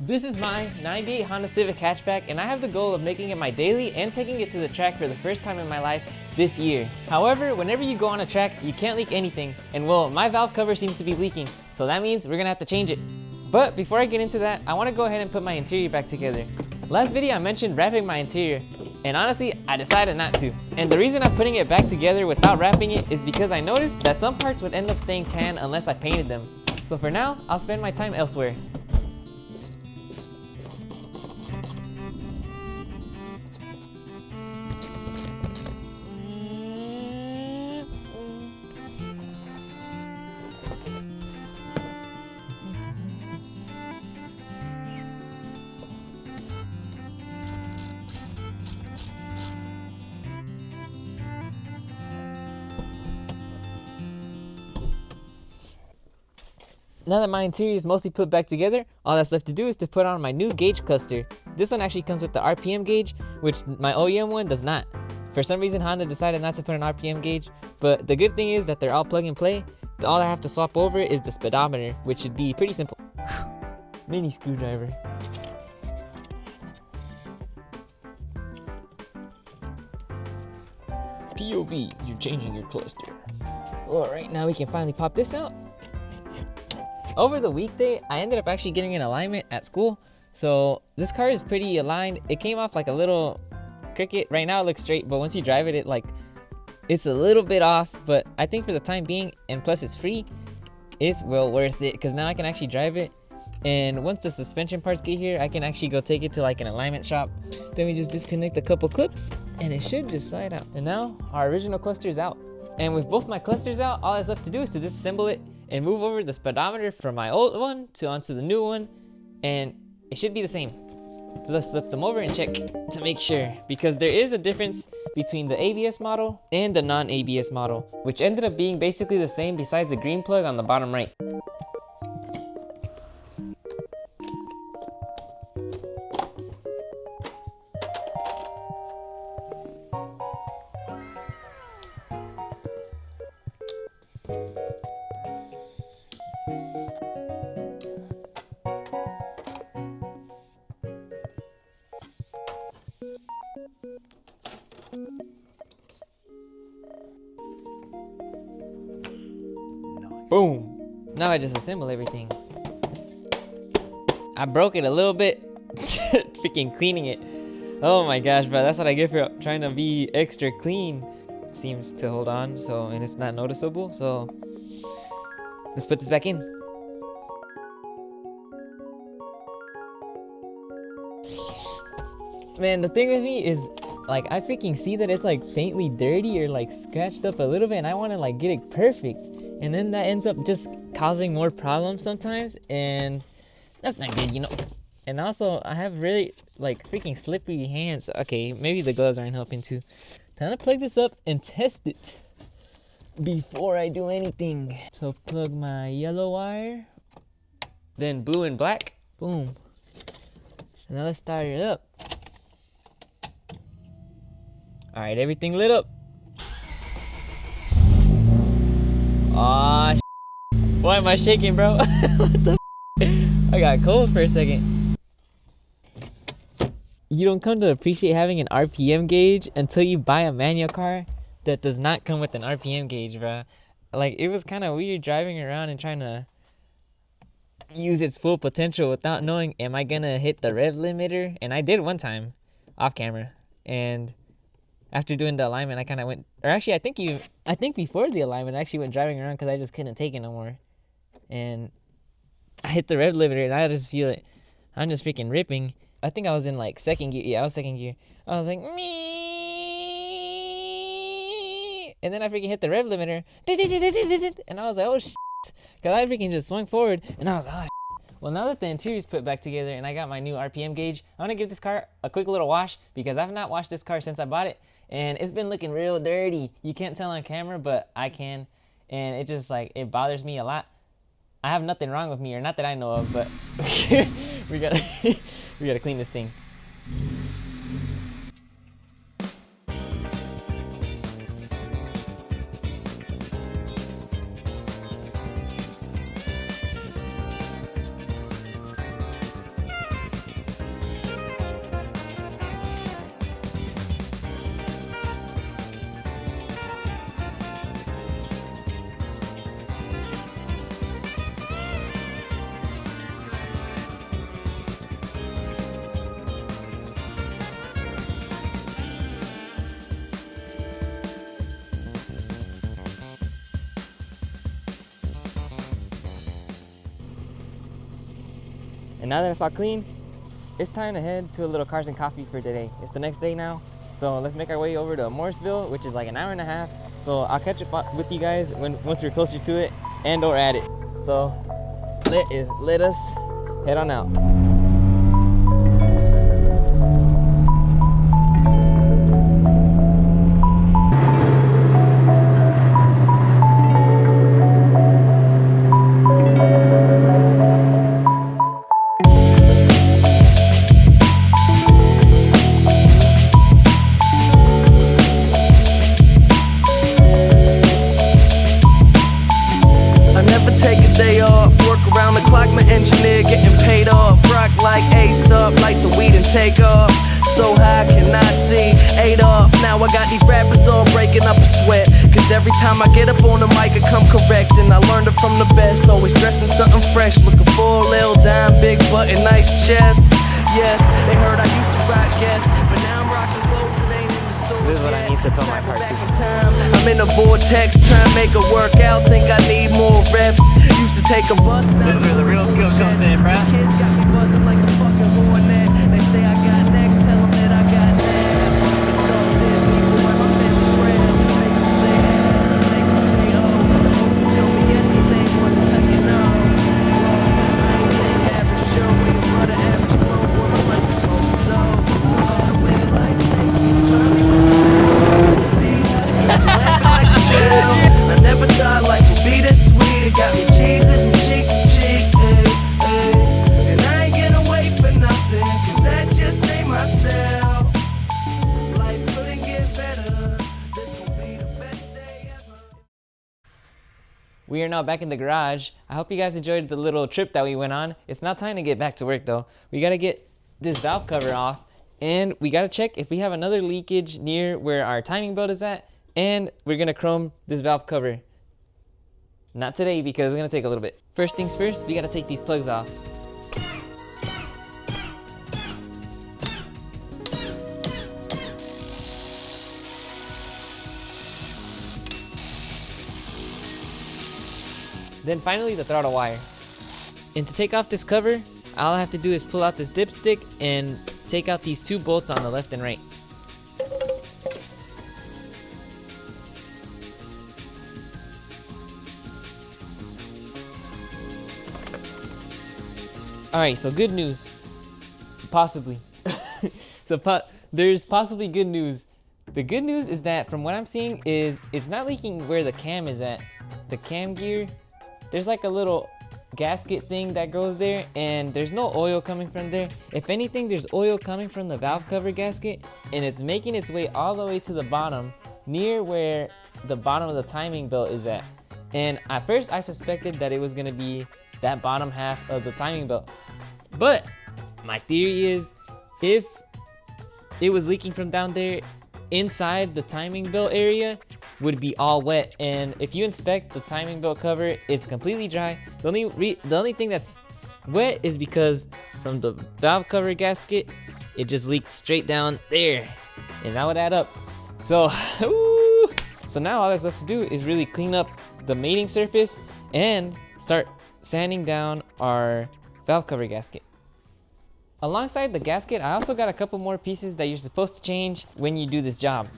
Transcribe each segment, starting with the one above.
This is my 98 Honda Civic hatchback, and I have the goal of making it my daily and taking it to the track for the first time in my life this year. However, whenever you go on a track, you can't leak anything, and well, my valve cover seems to be leaking, so that means we're gonna have to change it. But before I get into that, I wanna go ahead and put my interior back together. Last video I mentioned wrapping my interior, and honestly, I decided not to. And the reason I'm putting it back together without wrapping it is because I noticed that some parts would end up staying tan unless I painted them. So for now, I'll spend my time elsewhere. Now that my interior is mostly put back together, all that's left to do is to put on my new gauge cluster. This one actually comes with the RPM gauge, which my OEM one does not. For some reason, Honda decided not to put an RPM gauge, but the good thing is that they're all plug and play. All I have to swap over is the speedometer, which should be pretty simple. Mini screwdriver. POV, you're changing your cluster. Alright, now we can finally pop this out. Over the weekday, I ended up actually getting an alignment at school. So this car is pretty aligned. It came off like a little cricket. Right now it looks straight, but once you drive it, it's a little bit off. But I think for the time being, and plus it's free, it's well worth it because now I can actually drive it. And once the suspension parts get here, I can actually go take it to like an alignment shop. Then we just disconnect a couple clips and it should just slide out. And now our original cluster is out. And with both my clusters out, all that's left to do is to disassemble it and move over the speedometer from my old one to onto the new one, and it should be the same. So let's flip them over and check to make sure, because there is a difference between the ABS model and the non-ABS model, which ended up being basically the same besides the green plug on the bottom right. Boom! Now I just assemble everything. I broke it a little bit, freaking cleaning it. Oh my gosh, bro, that's what I get for trying to be extra clean. Seems to hold on, and it's not noticeable, so let's put this back in. Man, the thing with me is, I freaking see that it's faintly dirty or scratched up a little bit, and I want to get it perfect. And then that ends up just causing more problems sometimes, and that's not good, you know. And also, I have really freaking slippery hands. Okay, maybe the gloves aren't helping too. Time to plug this up and test it before I do anything. So plug my yellow wire, then blue and black. Boom. Now let's start it up. All right, everything lit up. Aw, why am I shaking, bro? What the I got cold for a second. You don't come to appreciate having an RPM gauge until you buy a manual car that does not come with an RPM gauge, bro. It was kind of weird driving around and trying to use its full potential without knowing, am I gonna hit the rev limiter? And I did one time off camera, and after doing the alignment, I kind of went, or actually, I think before the alignment, I actually went driving around because I just couldn't take it no more. And I hit the rev limiter, and I just feel it. I'm just freaking ripping. I think I was in second gear. Yeah, I was second gear. I was like, me. And then I freaking hit the rev limiter. And I was like, oh, shit. Because I freaking just swung forward, and I was like, oh, shit. Well, now that the interior's put back together and I got my new RPM gauge, I'm going to give this car a quick little wash because I've not washed this car since I bought it. And it's been looking real dirty. You can't tell on camera, but I can. And it just it bothers me a lot. I have nothing wrong with me, or not that I know of, but we gotta clean this thing. And now that it's all clean, it's time to head to a little cars and coffee for today. It's the next day now, so let's make our way over to Morrisville, which is like an hour and a half. So I'll catch up with you guys once we're closer to it and or at it. So let us head on out. Take off, so high I cannot see Adolf. Now I got these rappers all breaking up a sweat, cause every time I get up on the mic I come correct. And I learned it from the best, always dressing something fresh, looking for a little dime, big butt and nice chest. Yes, they heard I used to rock guests, but now I'm rocking clothes that ain't in the store. This is what I need to tell my car to. I'm in a vortex, trying to make it work out, think I need more reps. Used to take a bus, now this is where the real skill comes in, bruh. Kids got me buzzing like a fucking hornet. They say I got next, tell them that I got next. It's all this, people like my family friends. Make them say make them say oh. Folks will tell me yes, these ain't what to tell you no. I ain't just an average Joe, we can run an average flow. Boy, my life is so slow. The way life takes me, find me like a jail. I never thought life would be this sweet. It got me cheesy from cheek to cheek. And I ain't gonna wait for nothing, cause that just ain't my style. Life couldn't get better. This gon' be the best day ever. We are now back in the garage. I hope you guys enjoyed the little trip that we went on. It's now time to get back to work though. We gotta get this valve cover off, and we gotta check if we have another leakage near where our timing belt is at, and we're gonna chrome this valve cover. Not today, because it's gonna take a little bit. First things first, we gotta take these plugs off. Then finally the throttle wire. And to take off this cover, all I have to do is pull out this dipstick and take out these two bolts on the left and right. Alright, so good news. Possibly. There's possibly good news. The good news is that from what I'm seeing is it's not leaking where the cam is at. The cam gear, there's like a little gasket thing that goes there, and there's no oil coming from there. If anything, there's oil coming from the valve cover gasket, and it's making its way all the way to the bottom, near where the bottom of the timing belt is at. And at first I suspected that it was gonna be that bottom half of the timing belt. But my theory is if it was leaking from down there, inside the timing belt area would be all wet. And if you inspect the timing belt cover, it's completely dry. The only thing that's wet is because from the valve cover gasket, it just leaked straight down there, and that would add up. So, so now all that's left to do is really clean up the mating surface and start sanding down our valve cover gasket. Alongside the gasket, I also got a couple more pieces that you're supposed to change when you do this job.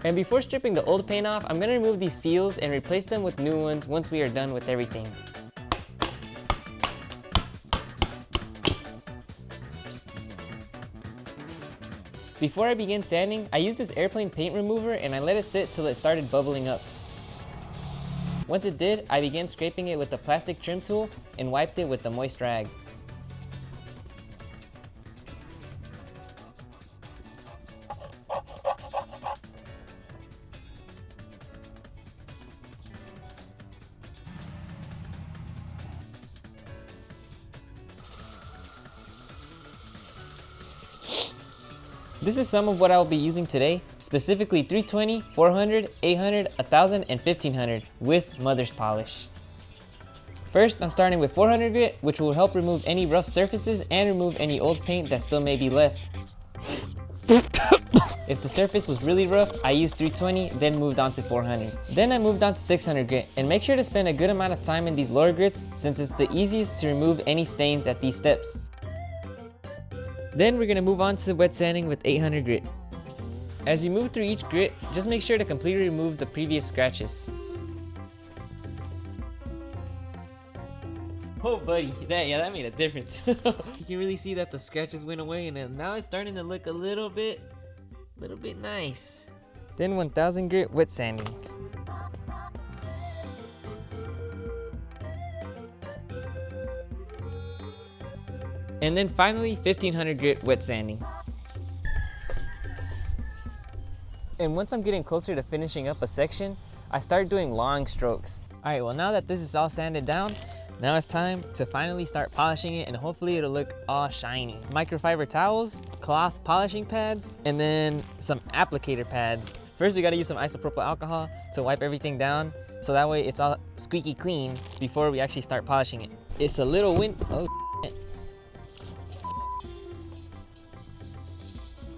And before stripping the old paint off, I'm gonna remove these seals and replace them with new ones once we are done with everything. Before I begin sanding, I used this airplane paint remover and I let it sit till it started bubbling up. Once it did, I began scraping it with the plastic trim tool and wiped it with the moist rag. This is some of what I will be using today, specifically 320, 400, 800, 1000, and 1500 with mother's polish. First, I'm starting with 400 grit, which will help remove any rough surfaces and remove any old paint that still may be left. If the surface was really rough, I used 320, then moved on to 400. Then I moved on to 600 grit, and make sure to spend a good amount of time in these lower grits since it's the easiest to remove any stains at these steps. Then we're gonna move on to wet sanding with 800 grit. As you move through each grit, just make sure to completely remove the previous scratches. Oh buddy, that made a difference. You can really see that the scratches went away, and now it's starting to look a little bit nice. Then 1000 grit wet sanding. And then finally 1500 grit wet sanding. And once I'm getting closer to finishing up a section, I start doing long strokes. Alright, well now that this is all sanded down, now it's time to finally start polishing it, and hopefully it'll look all shiny. Microfiber towels, cloth polishing pads, and then some applicator pads. First we gotta use some isopropyl alcohol to wipe everything down, so that way it's all squeaky clean before we actually start polishing it. It's a little oh shit.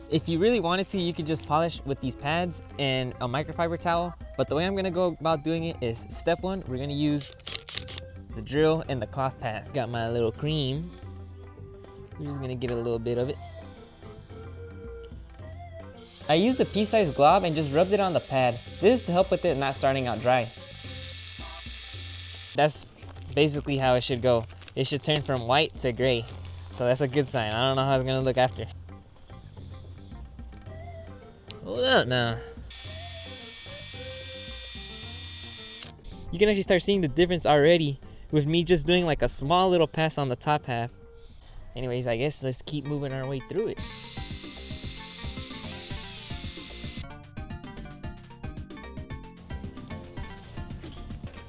If you really wanted to, you could just polish with these pads and a microfiber towel, but the way I'm gonna go about doing it is step one, we're gonna use the drill and the cloth pad. Got my little cream. We're just gonna get a little bit of it. I used a pea-sized glob and just rubbed it on the pad. This is to help with it not starting out dry. That's basically how it should go. It should turn from white to gray. So that's a good sign. I don't know how it's gonna look after. Hold up now. You can actually start seeing the difference already with me just doing like a small little pass on the top half. Anyways, I guess let's keep moving our way through it.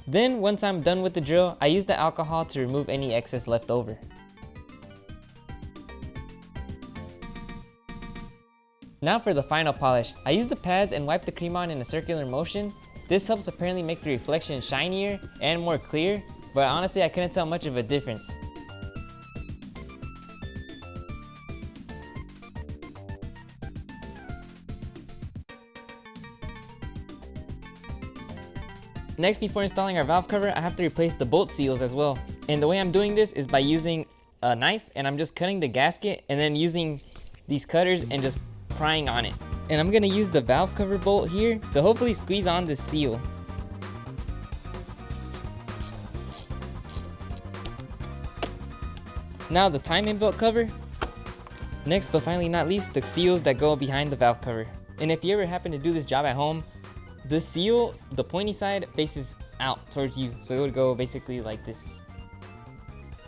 Then once I'm done with the drill, I use the alcohol to remove any excess left over. Now for the final polish. I use the pads and wipe the cream on in a circular motion. This helps apparently make the reflection shinier and more clear, but honestly I couldn't tell much of a difference. Next, before installing our valve cover, I have to replace the bolt seals as well. And the way I'm doing this is by using a knife, and I'm just cutting the gasket and then using these cutters and just prying on it. And I'm gonna use the valve cover bolt here to hopefully squeeze on the seal. Now the timing belt cover. Next, but finally not least, the seals that go behind the valve cover. And if you ever happen to do this job at home, the seal, the pointy side faces out towards you, so it would go basically like this.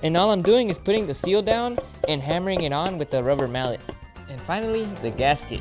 And all I'm doing is putting the seal down and hammering it on with a rubber mallet. And finally, the gasket.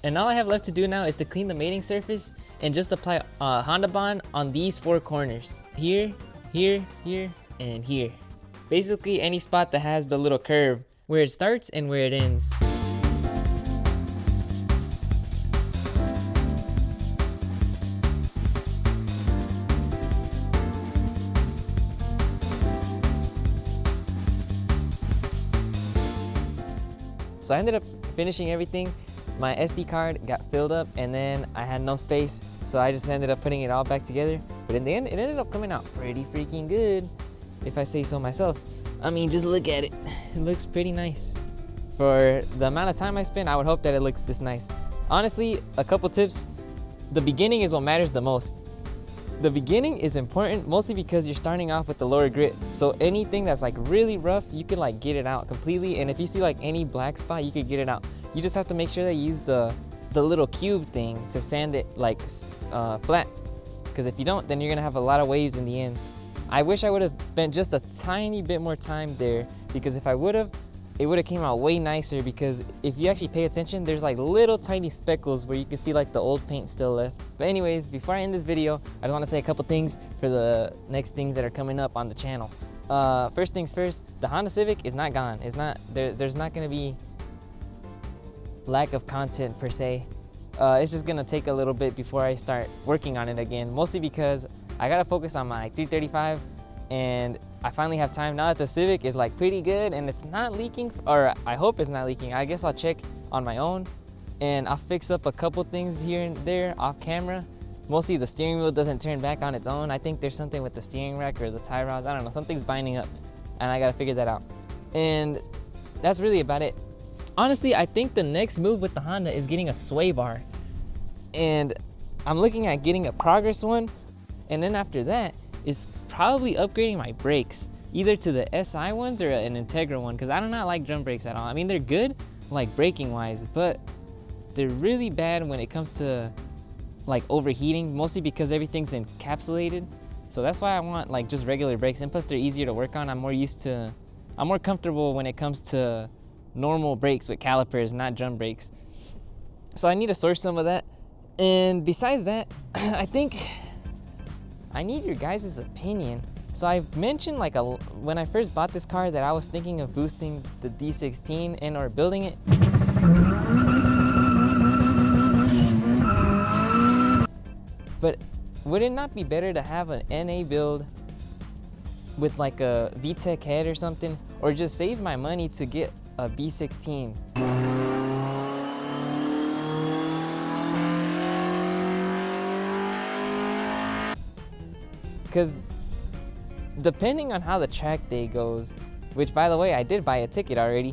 And all I have left to do now is to clean the mating surface and just apply Honda Bond on these four corners. Here, here, here, and here. Basically any spot that has the little curve where it starts and where it ends. So I ended up finishing everything. My SD card got filled up and then I had no space, so I just ended up putting it all back together. But in the end, it ended up coming out pretty freaking good, if I say so myself. I mean, just look at it. It looks pretty nice. For the amount of time I spent, I would hope that it looks this nice. Honestly, a couple tips. The beginning is what matters the most. The beginning is important mostly because you're starting off with the lower grit. So anything that's like really rough, you can like get it out completely. And if you see like any black spot, you could get it out. You just have to make sure that you use the little cube thing to sand it like flat. Because if you don't, then you're gonna have a lot of waves in the end. I wish I would have spent just a tiny bit more time there, because if I would have, it would have came out way nicer, because if you actually pay attention, there's like little tiny speckles where you can see like the old paint still left. But anyways, before I end this video, I just want to say a couple things for the next things that are coming up on the channel. First things first, the Honda Civic is not gone. It's not there's not going to be lack of content per se. It's just gonna take a little bit before I start working on it again, mostly because I gotta focus on my 335, and I finally have time now that the Civic is like pretty good and it's not leaking, or I hope it's not leaking. I guess I'll check on my own, and I'll fix up a couple things here and there off camera. Mostly the steering wheel doesn't turn back on its own. I think there's something with the steering rack or the tie rods. I don't know, something's binding up, and I gotta figure that out. And that's really about it. Honestly, I think the next move with the Honda is getting a sway bar. And I'm looking at getting a Progress one. And then after that is probably upgrading my brakes, either to the SI ones or an Integra one, because I do not like drum brakes at all. I mean, they're good, like braking wise, but they're really bad when it comes to like overheating, mostly because everything's encapsulated. So that's why I want like just regular brakes. And plus they're easier to work on. I'm more comfortable when it comes to normal brakes with calipers, not drum brakes. So I need to source some of that. And besides that, I think I need your guys' opinion. So I mentioned like when I first bought this car that I was thinking of boosting the D16 and or building it. But would it not be better to have an NA build with like a VTEC head or something, or just save my money to get a B16? Because depending on how the track day goes, which by the way, I did buy a ticket already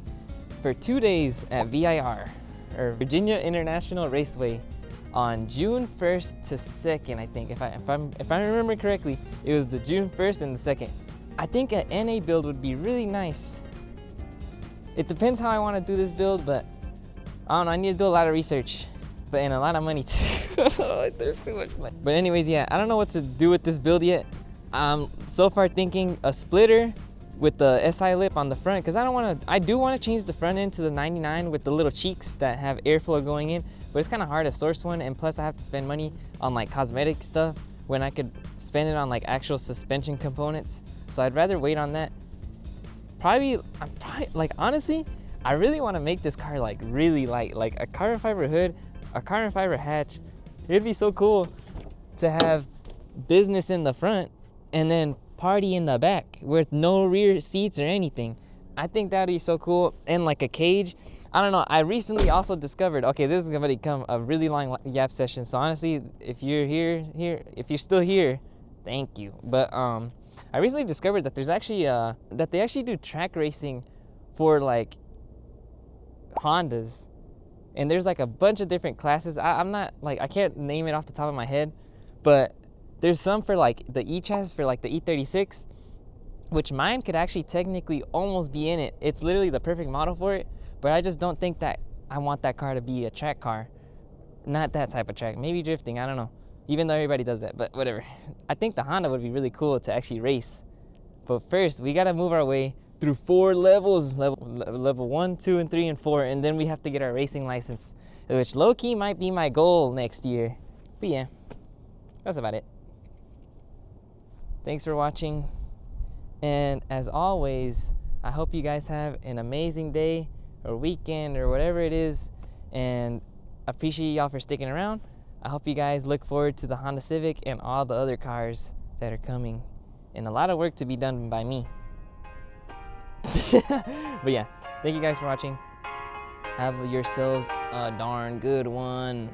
for 2 days at VIR, or Virginia International Raceway, on June 1st to 2nd, I think. If I remember correctly, it was the June 1st and the 2nd. I think an NA build would be really nice. It depends how I want to do this build, but I don't know, I need to do a lot of research, but and a lot of money too. There's too much money. But anyways, yeah, I don't know what to do with this build yet. I'm so far thinking a splitter with the SI lip on the front, because I do want to change the front end to the 99 with the little cheeks that have airflow going in, but it's kind of hard to source one, and plus I have to spend money on like cosmetic stuff when I could spend it on like actual suspension components. So I'd rather wait on that. I'm probably like, honestly, I really want to make this car like really light, like a carbon fiber hood, a carbon fiber hatch. It'd be so cool to have business in the front and then party in the back with no rear seats or anything. I think that'd be so cool. And like a cage. I don't know, I recently also discovered, okay, this is gonna become a really long yap session, so honestly, if you're if you're still here, thank you. But I recently discovered that there's actually that they actually do track racing for like Hondas, and there's like a bunch of different classes. I'm not like, I can't name it off the top of my head, but there's some for like the E-chassis for like the E36, which mine could actually technically almost be in it. It's literally the perfect model for it, but I just don't think that I want that car to be a track car. Not that type of track, maybe drifting, I don't know. Even though everybody does that, but whatever. I think the Honda would be really cool to actually race. But first, we gotta move our way through 4 levels, level 1, 2, and 3, and 4, and then we have to get our racing license, which low-key might be my goal next year. But yeah, that's about it. Thanks for watching, and as always, I hope you guys have an amazing day or weekend or whatever it is, and I appreciate y'all for sticking around. I hope you guys look forward to the Honda Civic and all the other cars that are coming, and a lot of work to be done by me. But yeah, thank you guys for watching. Have yourselves a darn good one.